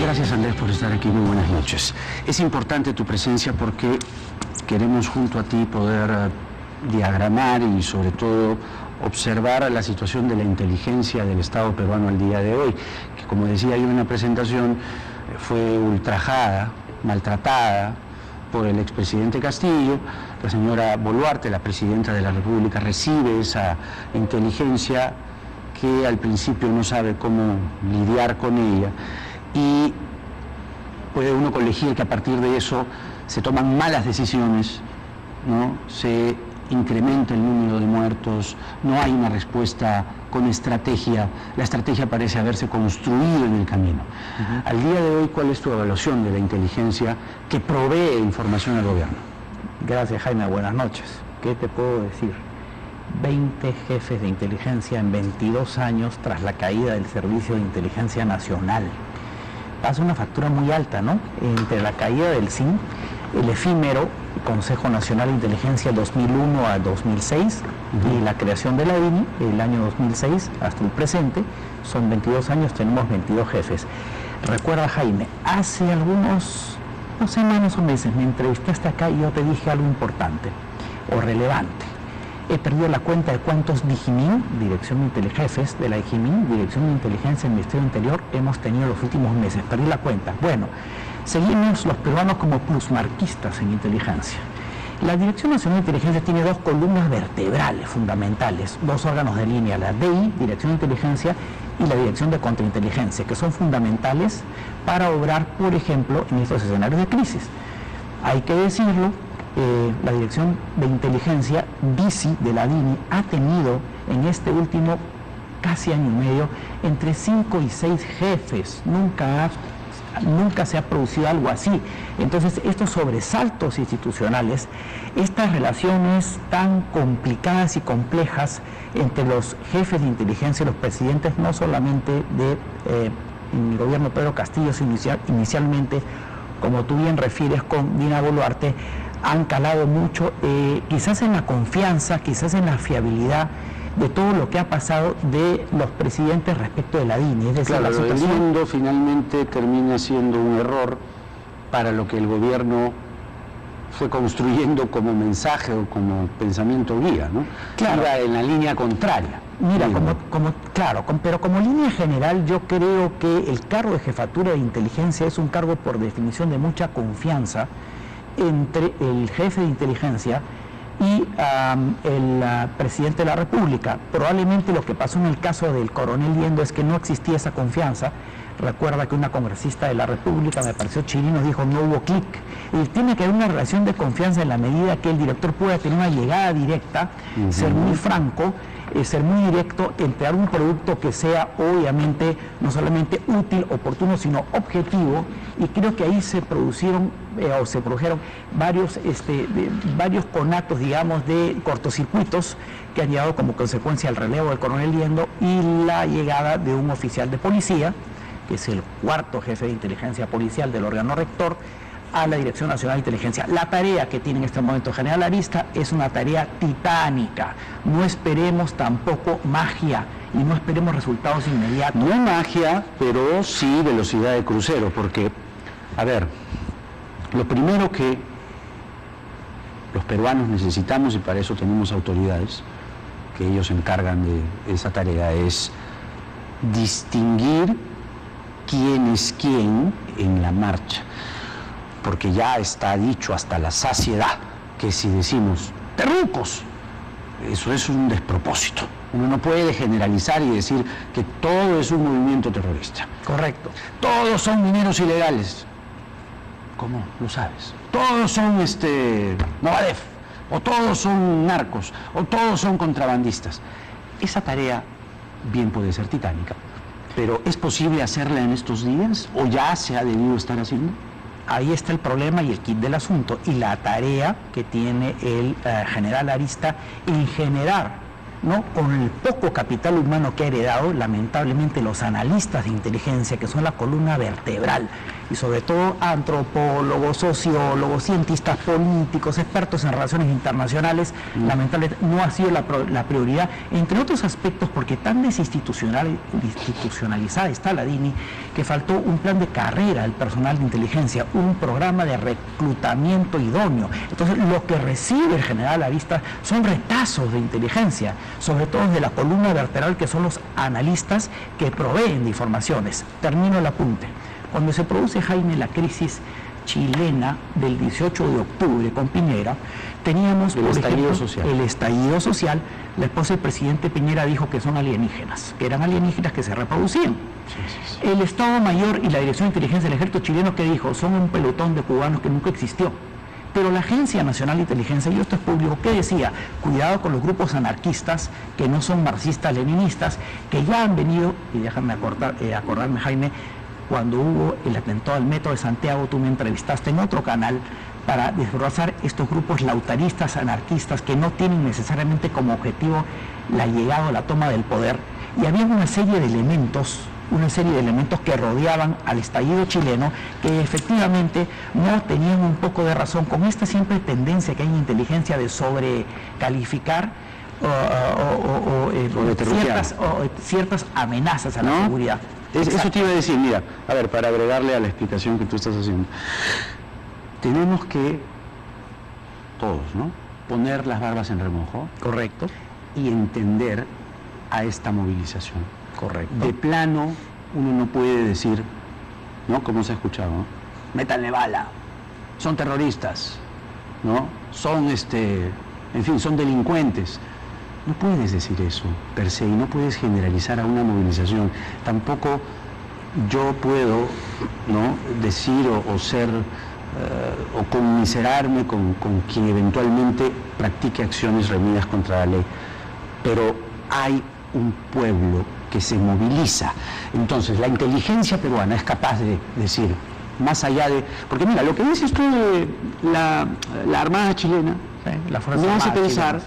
Gracias, Andrés, por estar aquí. Muy buenas noches. Es importante tu presencia porque queremos junto a ti poder diagramar y sobre todo observar la situación de la inteligencia del Estado peruano al día de hoy, que como decía yo en la presentación, fue ultrajada, maltratada por el expresidente Castillo. La señora Boluarte, la presidenta de la República, recibe esa inteligencia que al principio no sabe cómo lidiar con ella, y puede uno colegir que a partir de eso se toman malas decisiones, ¿no? Se incrementa el número de muertos, no hay una respuesta con estrategia, la estrategia parece haberse construido en el camino. Al día de hoy, ¿cuál es tu evaluación de la inteligencia que provee información al gobierno? Gracias, Jaime, buenas noches. ¿Qué te puedo decir? 20 jefes de inteligencia en 22 años tras la caída del Servicio de Inteligencia Nacional. Pasa una factura muy alta, ¿no? Entre la caída del CIN, el efímero Consejo Nacional de Inteligencia 2001 a 2006 y la creación de la DINI, el año 2006 hasta el presente, son 22 años, tenemos 22 jefes. Recuerda, Jaime, hace algunos semanas o meses me entrevistaste acá y yo te dije algo importante o relevante. He perdido la cuenta de cuántos DIGIMIN, jefes de la DIGIMIN, Dirección de Inteligencia del Ministerio Interior, hemos tenido los últimos meses. Perdí la cuenta. Bueno, seguimos los peruanos como plusmarquistas en inteligencia. La Dirección Nacional de Inteligencia tiene dos columnas vertebrales fundamentales, dos órganos de línea, la DI, Dirección de Inteligencia, y la Dirección de Contrainteligencia, que son fundamentales para obrar, por ejemplo, en estos escenarios de crisis. Hay que decirlo, la Dirección de Inteligencia, DICI, de la DINI, ha tenido en este último casi año y medio entre 5 y 6 jefes. Nunca se ha producido algo así. Entonces, estos sobresaltos institucionales, estas relaciones tan complicadas y complejas entre los jefes de inteligencia y los presidentes, no solamente del gobierno de Pedro Castillo, sino inicialmente, como tú bien refieres, con Dina Boluarte, han calado mucho, quizás en la confianza, quizás en la fiabilidad de todo lo que ha pasado de los presidentes respecto de la DINI. Es decir, claro, la situación... el mundo finalmente termina siendo un error para lo que el gobierno fue construyendo como mensaje o como pensamiento guía, ¿no? Claro. Iba en la línea contraria. Mira, pero como línea general yo creo que el cargo de jefatura de inteligencia es un cargo por definición de mucha confianza entre el jefe de inteligencia y el presidente de la República. Probablemente lo que pasó en el caso del coronel Liendo es que no existía esa confianza. Recuerda que una congresista de la República, me pareció chileno, dijo no hubo clic. Y tiene que haber una relación de confianza en la medida que el director pueda tener una llegada directa, ser muy franco, ser muy directo, entregar un producto que sea obviamente no solamente útil, oportuno, sino objetivo. Y creo que ahí se produjeron varios conatos, digamos, de cortocircuitos que han llevado como consecuencia el relevo del coronel Liendo y la llegada de un oficial de policía, que es el cuarto jefe de inteligencia policial del órgano rector, a la Dirección Nacional de Inteligencia. La tarea que tiene en este momento el general Arista es una tarea titánica. No esperemos tampoco magia y no esperemos resultados inmediatos. No magia, pero sí velocidad de crucero, porque, a ver, lo primero que los peruanos necesitamos, y para eso tenemos autoridades que ellos se encargan de esa tarea, es distinguir quién es quién en la marcha. Porque ya está dicho hasta la saciedad que si decimos terrucos, eso es un despropósito. Uno no puede generalizar y decir que todo es un movimiento terrorista. Correcto. Todos son mineros ilegales. ¿Cómo lo sabes? Todos son Movadef, o todos son narcos, o todos son contrabandistas. Esa tarea bien puede ser titánica, pero ¿es posible hacerla en estos días o ya se ha debido estar haciendo? Ahí está el problema y el kit del asunto y la tarea que tiene el general Arista en generar, ¿no? Con el poco capital humano que ha heredado, lamentablemente los analistas de inteligencia, que son la columna vertebral y sobre todo antropólogos, sociólogos, cientistas políticos, expertos en relaciones internacionales, lamentablemente no ha sido la prioridad, entre otros aspectos porque tan desinstitucionalizada está la DINI que faltó un plan de carrera del personal de inteligencia, un programa de reclutamiento idóneo. Entonces lo que recibe el general Arista son retazos de inteligencia, sobre todo de la columna vertebral que son los analistas que proveen de informaciones. Termino el apunte. Cuando se produce, Jaime, la crisis chilena del 18 de octubre con Piñera, teníamos, por ejemplo, el estallido social. La esposa del presidente Piñera dijo que son alienígenas, que eran alienígenas que se reproducían. Sí. El Estado Mayor y la Dirección de Inteligencia del Ejército Chileno, que dijo, son un pelotón de cubanos que nunca existió. Pero la Agencia Nacional de Inteligencia, y esto es público, ¿qué decía? Cuidado con los grupos anarquistas que no son marxistas-leninistas, que ya han venido, y déjame acordarme, Jaime, cuando hubo el atentado al Metro de Santiago, tú me entrevistaste en otro canal para desbrozar estos grupos lautaristas, anarquistas, que no tienen necesariamente como objetivo la llegada o la toma del poder. Y había una serie de elementos que rodeaban al estallido chileno que efectivamente no tenían un poco de razón, con esta siempre tendencia que hay en inteligencia de sobrecalificar ciertas amenazas a la seguridad. Eso te iba a decir, mira, a ver, para agregarle a la explicación que tú estás haciendo, tenemos que, todos, ¿no?, poner las barbas en remojo. Correcto. Y entender a esta movilización. Correcto. De plano, uno no puede decir, ¿no?, como se ha escuchado, ¿no?, métanle bala, son terroristas, ¿no?, son, en fin, son delincuentes. No puedes decir eso per se y no puedes generalizar a una movilización. Tampoco yo puedo, ¿no?, decir o ser o conmiserarme con quien eventualmente practique acciones reñidas contra la ley. Pero hay un pueblo que se moviliza. Entonces, la inteligencia peruana es capaz de decir, más allá de... Porque mira, lo que dices tú de la Armada chilena, me hace pensar...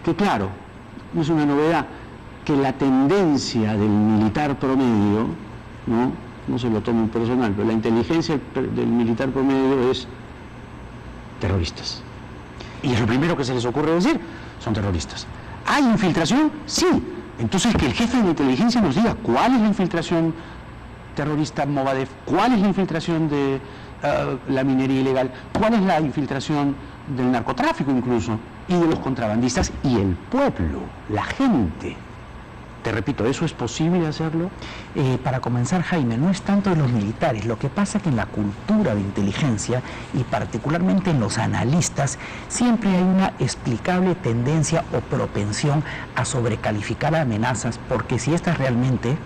que claro, no es una novedad, que la tendencia del militar promedio, no se lo tomen personal, pero la inteligencia del militar promedio es terroristas. Y es lo primero que se les ocurre decir, son terroristas. ¿Hay infiltración? Sí. Entonces que el jefe de la inteligencia nos diga cuál es la infiltración terrorista Movadef, cuál es la infiltración de la minería ilegal, cuál es la infiltración del narcotráfico incluso, y de los contrabandistas y el pueblo, la gente. Te repito, ¿eso es posible hacerlo? Para comenzar, Jaime, no es tanto de los militares. Lo que pasa es que en la cultura de inteligencia, y particularmente en los analistas, siempre hay una explicable tendencia o propensión a sobrecalificar amenazas, porque si estas realmente,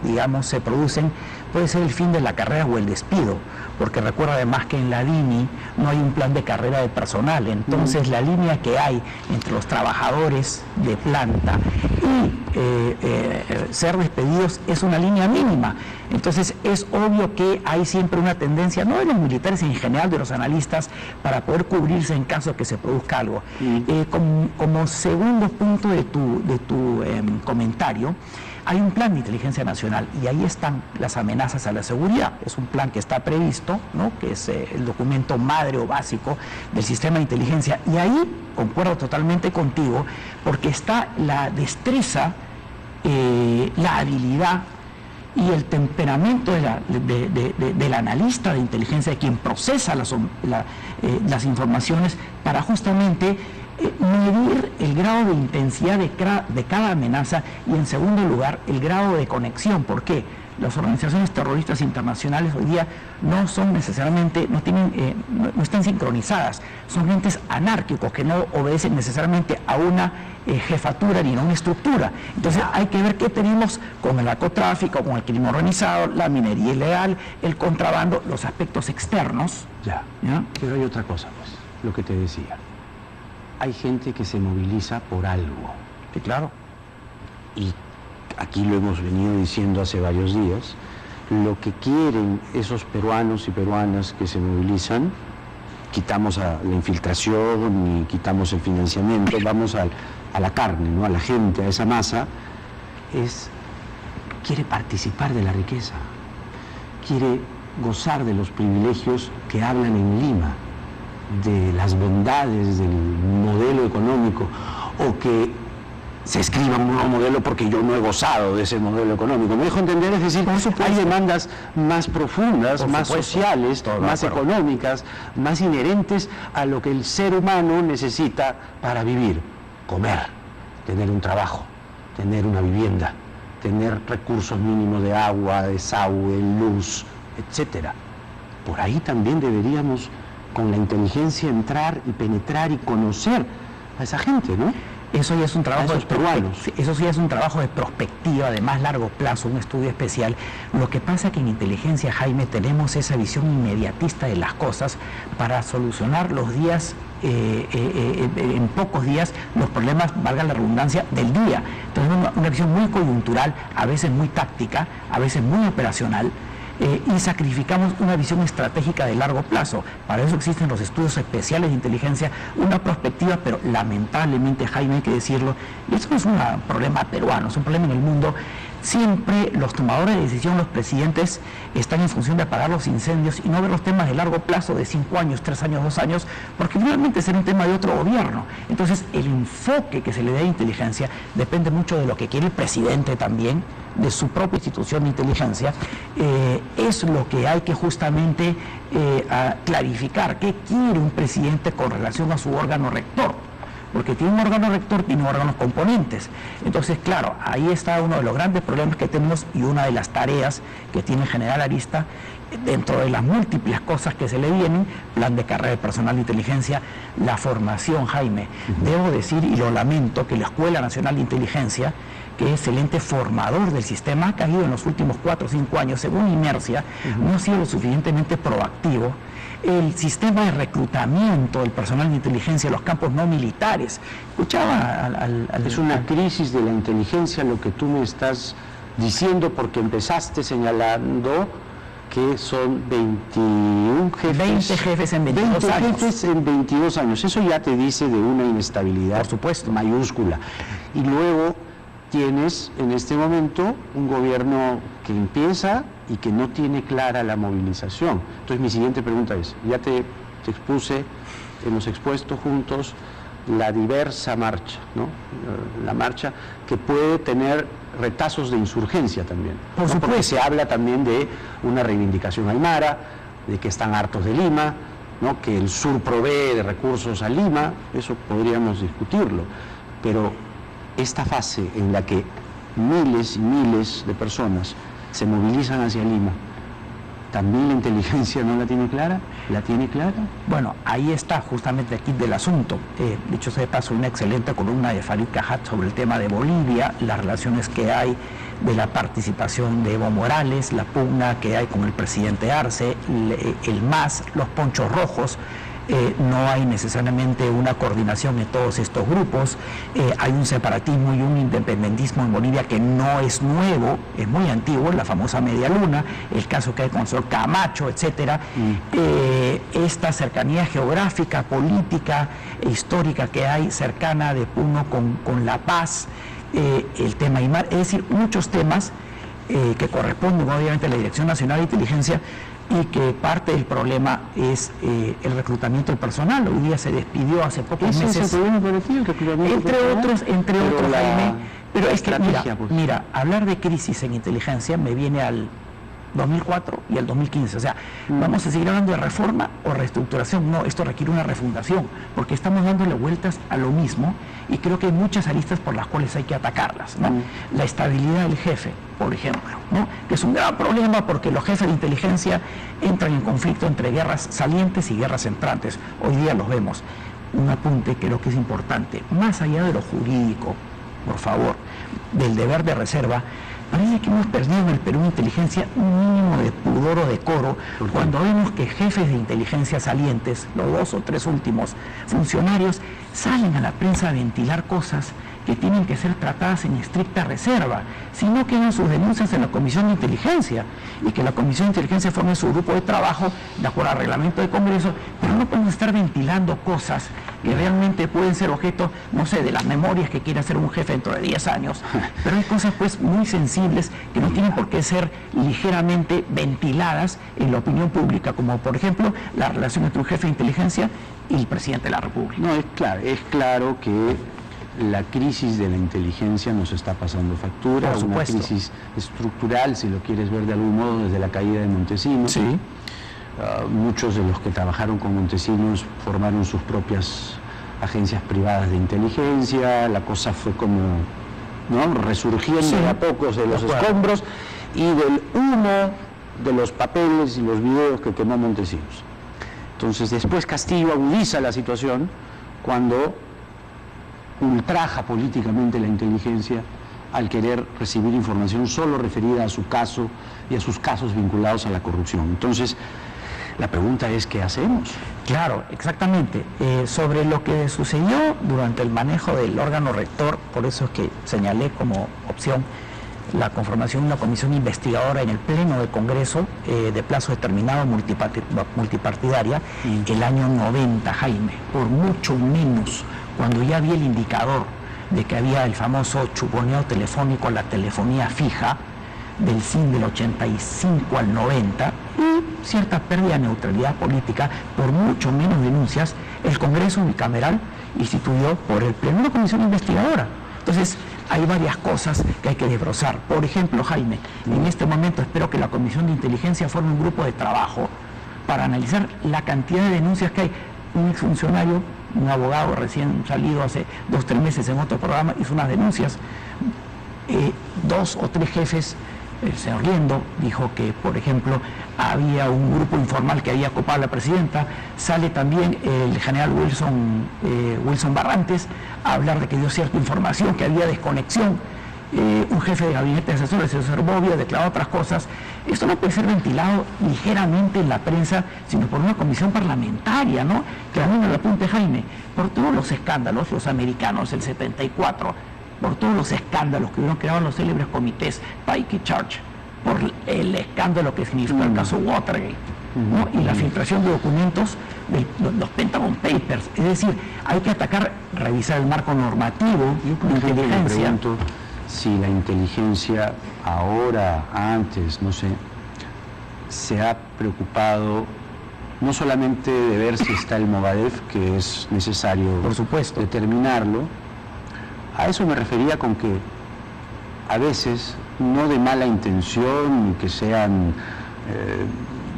digamos, se producen, puede ser el fin de la carrera o el despido, porque recuerda además que en la DINI no hay un plan de carrera de personal, entonces la línea que hay entre los trabajadores de planta y ser despedidos es una línea mínima. Entonces es obvio que hay siempre una tendencia, no de los militares en general, de los analistas, para poder cubrirse en caso de que se produzca algo. Como segundo punto de tu comentario, hay un plan de inteligencia nacional y ahí están las amenazas a la seguridad. Es un plan que está previsto, ¿no?, que es el documento madre o básico del sistema de inteligencia. Y ahí concuerdo totalmente contigo, porque está la destreza, la habilidad y el temperamento del analista de inteligencia, de quien procesa las informaciones para justamente medir el grado de intensidad de cada amenaza y, en segundo lugar, el grado de conexión. ¿Por qué? Las organizaciones terroristas internacionales hoy día no son necesariamente, no están sincronizadas, son entes anárquicos que no obedecen necesariamente a una jefatura ni a una estructura. Entonces hay que ver qué tenemos con el narcotráfico, con el crimen organizado, la minería ilegal, el contrabando, los aspectos externos. ¿Ya? Pero hay otra cosa, pues, lo que te decía. Hay gente que se moviliza por algo. Sí, claro. Y aquí lo hemos venido diciendo hace varios días, lo que quieren esos peruanos y peruanas que se movilizan, quitamos a la infiltración y quitamos el financiamiento, vamos a la carne, ¿no?, a la gente, a esa masa, quiere participar de la riqueza, quiere gozar de los privilegios que hablan en Lima, de las bondades del modelo económico, o que se escriba un nuevo modelo porque yo no he gozado de ese modelo económico. ¿Me dejo entender? Es decir, hay demandas más profundas, más sociales, más económicas, más inherentes a lo que el ser humano necesita para vivir. Comer, tener un trabajo, tener una vivienda, tener recursos mínimos de agua, desagüe, luz, etcétera. Por ahí también deberíamos, con la inteligencia, entrar y penetrar y conocer a esa gente, ¿no? Eso ya es un trabajo eso sí es un trabajo de prospectiva de más largo plazo, un estudio especial. Lo que pasa es que en inteligencia, Jaime, tenemos esa visión inmediatista de las cosas para solucionar los días, en pocos días, los problemas, valga la redundancia, del día. Entonces, una visión muy coyuntural, a veces muy táctica, a veces muy operacional, y sacrificamos una visión estratégica de largo plazo. Para eso existen los estudios especiales de inteligencia, una perspectiva, pero lamentablemente, Jaime, hay que decirlo, y eso no es un problema peruano, es un problema en el mundo. Siempre los tomadores de decisión, los presidentes, están en función de apagar los incendios y no ver los temas de largo plazo, de 5 años, 3 años, 2 años, porque finalmente será un tema de otro gobierno. Entonces, el enfoque que se le dé a inteligencia depende mucho de lo que quiere el presidente también, de su propia institución de inteligencia. Es lo que hay que justamente clarificar. ¿Qué quiere un presidente con relación a su órgano rector? Porque tiene un órgano rector, tiene órganos componentes. Entonces, claro, ahí está uno de los grandes problemas que tenemos y una de las tareas que tiene el general Arista, dentro de las múltiples cosas que se le vienen: plan de carrera de personal de inteligencia, la formación, Jaime. Debo decir, y lo lamento, que la Escuela Nacional de Inteligencia, que es excelente formador del sistema, ha caído en los últimos 4 o 5 años, según inercia, no ha sido lo suficientemente proactivo. El sistema de reclutamiento del personal de inteligencia en los campos no militares. Escuchaba Es una crisis de la inteligencia lo que tú me estás diciendo, porque empezaste señalando que son 21 jefes. 20 jefes en 22 años. 20 jefes en 22 años. Eso ya te dice de una inestabilidad, por supuesto, mayúscula. Y luego tienes en este momento un gobierno que empieza y que no tiene clara la movilización. Entonces mi siguiente pregunta es, ya te expuse, hemos expuesto juntos la diversa marcha, ¿no? La marcha que puede tener retazos de insurgencia también. Por supuesto. Porque se habla también de una reivindicación aymara, de que están hartos de Lima, ¿no? Que el sur provee de recursos a Lima, eso podríamos discutirlo, pero esta fase en la que miles y miles de personas se movilizan hacia Lima, ¿también la inteligencia no la tiene clara? ¿La tiene clara? Bueno, ahí está justamente el kit del asunto. Dicho sea de paso, una excelente columna de Farid Cajat sobre el tema de Bolivia, las relaciones que hay de la participación de Evo Morales, la pugna que hay con el presidente Arce, el MAS, los ponchos rojos. No hay necesariamente una coordinación en todos estos grupos. Hay un separatismo y un independentismo en Bolivia que no es nuevo, es muy antiguo, la famosa Media Luna, el caso que hay con el señor Camacho, etcétera. Esta cercanía geográfica, política e histórica que hay cercana de Puno con La Paz, el tema Aymara, es decir, muchos temas que corresponden obviamente a la Dirección Nacional de Inteligencia, y que parte del problema es el reclutamiento del personal. Hoy día se despidió hace pocos meses. ¿Ese es el problema para ti, el reclutamiento entre otros, Jaime. Pero es que, mira, pues. Hablar de crisis en inteligencia me viene al 2004 y al 2015. O sea, ¿vamos a seguir hablando de reforma o reestructuración? No, esto requiere una refundación, porque estamos dándole vueltas a lo mismo y creo que hay muchas aristas por las cuales hay que atacarlas, ¿no? La estabilidad del jefe, por ejemplo, ¿no? Que es un gran problema porque los jefes de inteligencia entran en conflicto entre guerras salientes y guerras entrantes. Hoy día los vemos. Un apunte creo que es importante, más allá de lo jurídico, por favor, del deber de reserva. Parece que hemos perdido en el Perú inteligencia un mínimo de pudor o decoro cuando vemos que jefes de inteligencia salientes, los 2 o 3 últimos funcionarios, salen a la prensa a ventilar cosas que tienen que ser tratadas en estricta reserva, sino que hagan sus denuncias en la Comisión de Inteligencia y que la Comisión de Inteligencia forme su grupo de trabajo de acuerdo al reglamento del Congreso, pero no podemos estar ventilando cosas que realmente pueden ser objeto, no sé, de las memorias que quiere hacer un jefe dentro de 10 años, pero hay cosas pues muy sensibles que no tienen por qué ser ligeramente ventiladas en la opinión pública, como por ejemplo la relación entre un jefe de inteligencia y el presidente de la República. No, es claro que la crisis de la inteligencia nos está pasando factura, una crisis estructural, si lo quieres ver de algún modo, desde la caída de Montesinos. Sí. Muchos de los que trabajaron con Montesinos formaron sus propias agencias privadas de inteligencia, la cosa fue como, ¿no?, resurgiendo de a pocos de los escombros y del humo de los papeles y los videos que quemó Montesinos. Entonces después Castillo agudiza la situación cuando ultraja políticamente la inteligencia al querer recibir información solo referida a su caso y a sus casos vinculados a la corrupción. Entonces, la pregunta es, ¿qué hacemos? Claro, exactamente. Sobre lo que sucedió durante el manejo del órgano rector, por eso es que señalé como opción la conformación de una comisión investigadora en el Pleno del Congreso de plazo determinado multipartidaria el año 90, Jaime, por mucho menos, cuando ya había el indicador de que había el famoso chuponeo telefónico a la telefonía fija del SIN del 85 al 90 y cierta pérdida de neutralidad política, por mucho menos denuncias, el Congreso bicameral instituyó por el Pleno una comisión investigadora. Entonces, hay varias cosas que hay que desbrozar. Por ejemplo, Jaime, en este momento espero que la Comisión de Inteligencia forme un grupo de trabajo para analizar la cantidad de denuncias que hay. Un exfuncionario, un abogado recién salido hace 2 o 3 meses en otro programa, hizo unas denuncias. 2 o 3 jefes, el señor Liendo dijo que, por ejemplo, había un grupo informal que había copado a la presidenta. Sale también el general Wilson Barrantes a hablar de que dio cierta información, que había desconexión. Un jefe de gabinete de asesores, el señor Bobia, declaró otras cosas. Esto no puede ser ventilado ligeramente en la prensa, sino por una comisión parlamentaria, ¿no? Que también lo apunte Jaime, por todos los escándalos, los americanos, el 74, por todos los escándalos que hubieron creado los célebres comités Pike y Church, por el escándalo que significó el caso Watergate, ¿no? Y la filtración de documentos de los Pentagon Papers. Es decir, hay que atacar, revisar el marco normativo de inteligencia. Si la inteligencia ahora, antes, no sé, se ha preocupado no solamente de ver si está el Movadef, que es necesario, por supuesto, determinarlo. A eso me refería con que a veces, no de mala intención, que sean,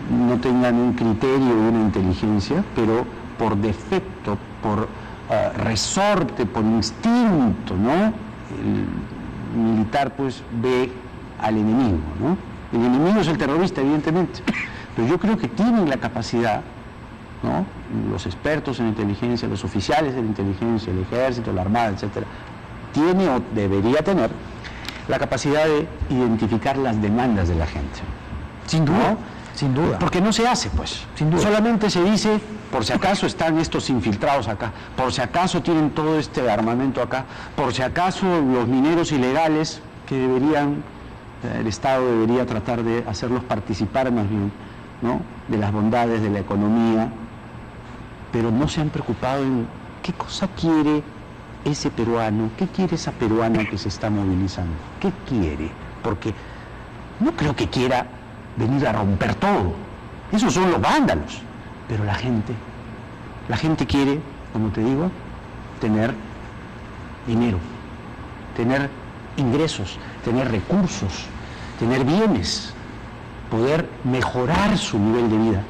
no tengan un criterio y una inteligencia, pero por defecto, por resorte, por instinto, ¿no? El militar pues ve al enemigo, ¿no? El enemigo es el terrorista, evidentemente, pero yo creo que tienen la capacidad, ¿no?, los expertos en inteligencia, los oficiales de la inteligencia, el ejército, la armada, etcétera, tiene o debería tener la capacidad de identificar las demandas de la gente. Sin duda, ¿no? Sin duda. Porque no se hace, pues. Sin duda. Solamente se dice, por si acaso están estos infiltrados acá, por si acaso tienen todo este armamento acá, por si acaso los mineros ilegales que deberían, el Estado debería tratar de hacerlos participar más bien, ¿no?, de las bondades de la economía, pero no se han preocupado en qué cosa quiere ese peruano, qué quiere esa peruana que se está movilizando, qué quiere, porque no creo que quiera venir a romper todo. Esos son los vándalos. Pero la gente quiere, como te digo, tener dinero, tener ingresos, tener recursos, tener bienes, poder mejorar su nivel de vida.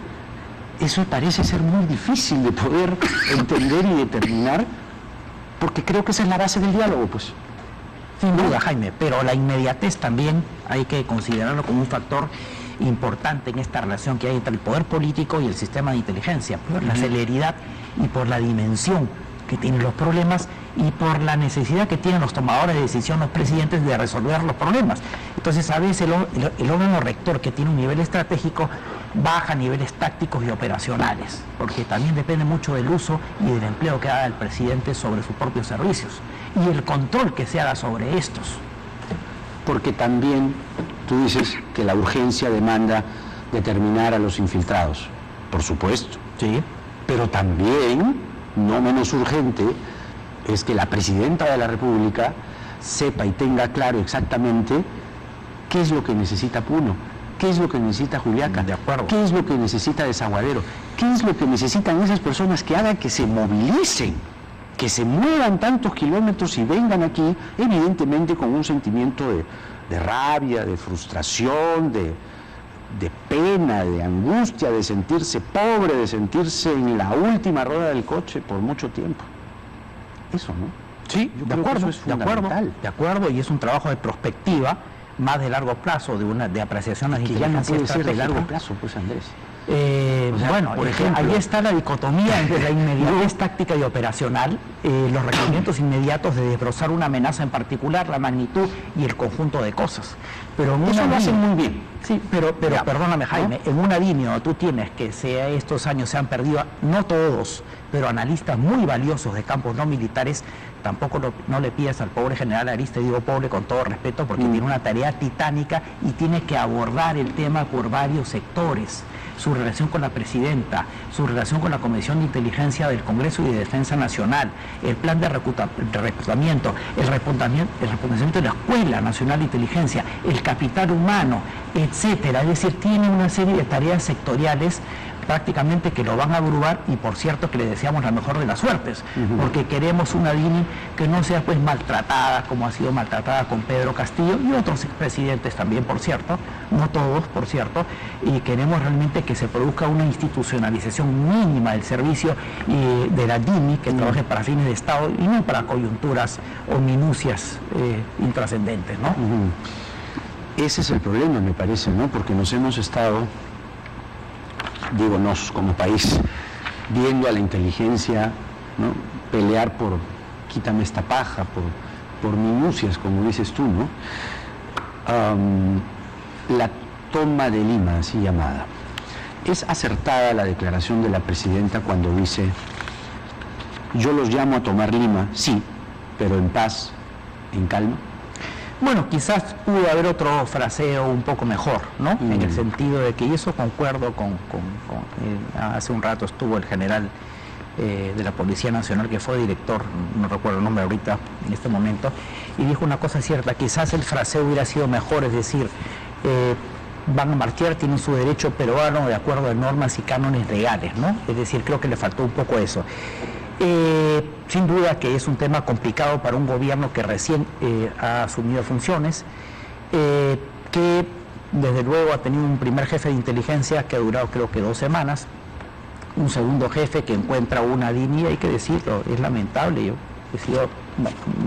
Eso parece ser muy difícil de poder entender y determinar, porque creo que esa es la base del diálogo, pues. Sin duda, Jaime, pero la inmediatez también hay que considerarlo como un factor importante en esta relación que hay entre el poder político y el sistema de inteligencia, por la celeridad y por la dimensión que tiene los problemas y por la necesidad que tienen los tomadores de decisión, los presidentes, de resolver los problemas. Entonces, a veces el órgano rector, que tiene un nivel estratégico, baja a niveles tácticos y operacionales, porque también depende mucho del uso y del empleo que haga el presidente sobre sus propios servicios y el control que se haga sobre estos. Porque también tú dices que la urgencia demanda determinar a los infiltrados, por supuesto. Sí. Pero también, no menos urgente, es que la presidenta de la República sepa y tenga claro exactamente qué es lo que necesita Puno, qué es lo que necesita Juliaca, de acuerdo, qué es lo que necesita Desaguadero, qué es lo que necesitan esas personas que hagan que se movilicen, que se muevan tantos kilómetros y vengan aquí, evidentemente con un sentimiento de rabia, de frustración, de pena, de angustia, de sentirse pobre, de sentirse en la última rueda del coche por mucho tiempo. Eso, ¿no? Sí, de acuerdo, de acuerdo, y es un trabajo de prospectiva más de largo plazo, de apreciación de que ya no puede ser de largo plazo, pues, Andrés. O sea, bueno, por ejemplo, ahí está la dicotomía entre la inmediatez táctica y operacional, los requerimientos inmediatos de desbrozar una amenaza en particular, la magnitud y el conjunto de cosas. Pero eso lo hacen muy bien. Sí, pero ya, perdóname, Jaime, ¿no? En una línea donde tú tienes que estos años se han perdido, no todos, pero analistas muy valiosos de campos no militares, tampoco no le pidas al pobre general Ariste, digo pobre con todo respeto, porque tiene una tarea titánica y tiene que abordar el tema por varios sectores. Su relación con la presidenta, su relación con la Comisión de Inteligencia del Congreso y de Defensa Nacional, el plan de reclutamiento, el reconocimiento de la Escuela Nacional de Inteligencia, el capital humano, etcétera. Es decir, tiene una serie de tareas sectoriales prácticamente que lo van a abrumar, y por cierto que le deseamos la mejor de las suertes, porque queremos una DINI que no sea pues maltratada como ha sido maltratada con Pedro Castillo y otros expresidentes también, por cierto, no todos, por cierto, y queremos realmente que se produzca una institucionalización mínima del servicio de la DINI, que trabaje para fines de Estado y no para coyunturas o minucias intrascendentes, ¿no? Ese es el problema, me parece, ¿no? Porque nos hemos estado, digo nos como país, viendo a la inteligencia, ¿no?, pelear por quítame esta paja, por minucias, como dices tú, ¿no? La toma de Lima, así llamada. ¿Es acertada la declaración de la presidenta cuando dice: yo los llamo a tomar Lima, sí, pero en paz, en calma? Bueno, quizás pudo haber otro fraseo un poco mejor, ¿no? En el sentido de que, y eso concuerdo hace un rato estuvo el general de la Policía Nacional, que fue director, no recuerdo el nombre ahorita en este momento, y dijo una cosa cierta: quizás el fraseo hubiera sido mejor, es decir, van a marchar, tienen su derecho peruano de acuerdo a normas y cánones legales, ¿no? Es decir, creo que le faltó un poco eso. Sin duda que es un tema complicado para un gobierno que recién ha asumido funciones, que desde luego ha tenido un primer jefe de inteligencia que ha durado creo que 2 semanas, un segundo jefe que encuentra una DINI, hay que decirlo, es lamentable. Yo he sido,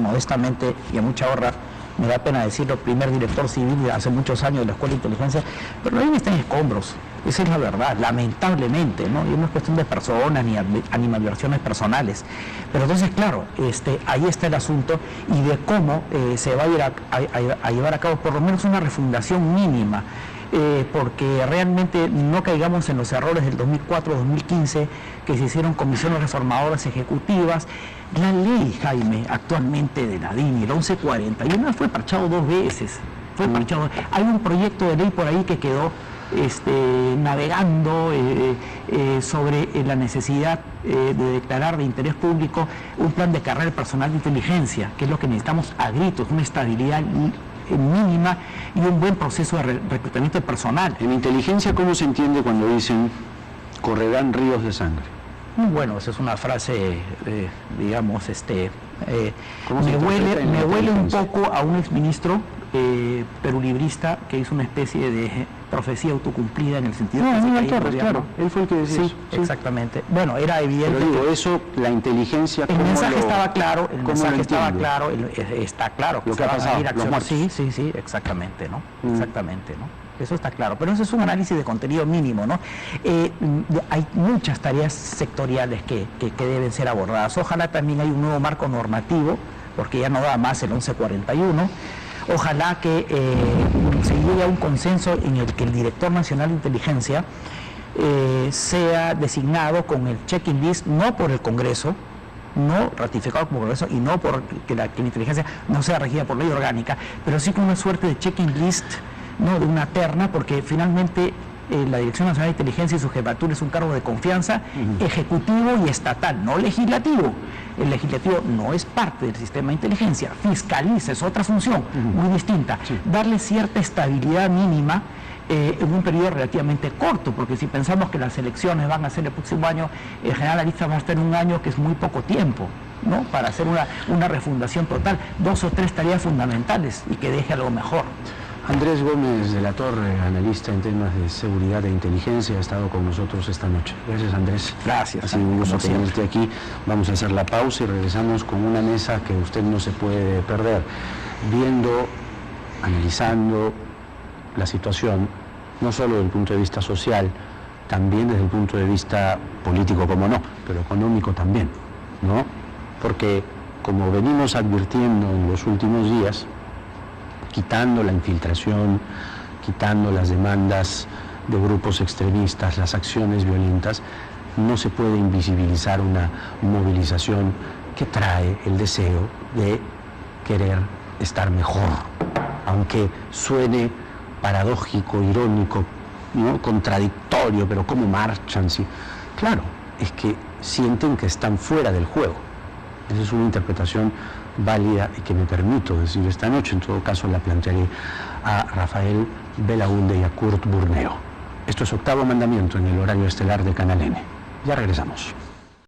modestamente y a mucha honra, me da pena decirlo, primer director civil de hace muchos años de la Escuela de Inteligencia, pero la DINI está en escombros, esa es la verdad, lamentablemente, ¿no? Y no es cuestión de personas ni animadversiones personales. Pero entonces, claro, ahí está el asunto, y de cómo se va a ir a llevar a cabo por lo menos una refundación mínima, porque realmente no caigamos en los errores del 2004-2015, que se hicieron comisiones reformadoras ejecutivas. La ley, Jaime, actualmente de la DINI, el 1141, fue parchado 2 veces. Hay un proyecto de ley por ahí que quedó navegando sobre la necesidad de declarar de interés público un plan de carrera personal de inteligencia, que es lo que necesitamos a gritos, una estabilidad mínima y un buen proceso de reclutamiento personal. En inteligencia, ¿cómo se entiende cuando dicen correrán ríos de sangre? Bueno, esa es una frase, digamos, me huele un poco a un exministro perulibrista que hizo una especie de profecía autocumplida, en el sentido de... Aníbal Torres, claro, él fue el que decía eso. Sí, exactamente. Bueno, era evidente. Pero digo, eso, la inteligencia... El mensaje estaba claro, está claro. Lo que ha pasado, sí, exactamente, ¿no? Exactamente, ¿no? eso está claro, pero eso es un análisis de contenido mínimo, ¿no? Hay muchas tareas sectoriales que deben ser abordadas. Ojalá también hay un nuevo marco normativo, porque ya no da más el 1141. Ojalá que se llegue a un consenso en el que el Director Nacional de Inteligencia sea designado con el checking list, no por el Congreso, no ratificado como Congreso, y no por que la inteligencia no sea regida por ley orgánica, pero sí con una suerte de checking list, ¿no?, de una terna, porque finalmente la Dirección Nacional de Inteligencia y su jefatura es un cargo de confianza ejecutivo y estatal, no legislativo. El legislativo no es parte del sistema de inteligencia, fiscaliza, es otra función muy distinta. Sí. Darle cierta estabilidad mínima en un periodo relativamente corto, porque si pensamos que las elecciones van a ser el próximo año, el general Arista va a estar en un año que es muy poco tiempo, ¿no?, para hacer una refundación total, 2 o 3 tareas fundamentales y que deje algo mejor. Andrés Gómez de la Torre, analista en temas de seguridad e inteligencia, ha estado con nosotros esta noche. Gracias, Andrés. Gracias. Ha sido un gusto tenerte aquí. Vamos a hacer la pausa y regresamos con una mesa que usted no se puede perder, viendo, analizando la situación, no solo desde el punto de vista social, también desde el punto de vista político, como no, pero económico también, ¿no? Porque, como venimos advirtiendo en los últimos días, quitando la infiltración, quitando las demandas de grupos extremistas, las acciones violentas, no se puede invisibilizar una movilización que trae el deseo de querer estar mejor, aunque suene paradójico, irónico, ¿no?, contradictorio, pero ¿cómo marchan? Sí. Claro, es que sienten que están fuera del juego. Esa es una interpretación válida y que me permito decir esta noche. En todo caso la plantearé a Rafael Belaúnde y a Kurt Burneo. Esto es Octavo Mandamiento en el horario estelar de Canal N. Ya regresamos.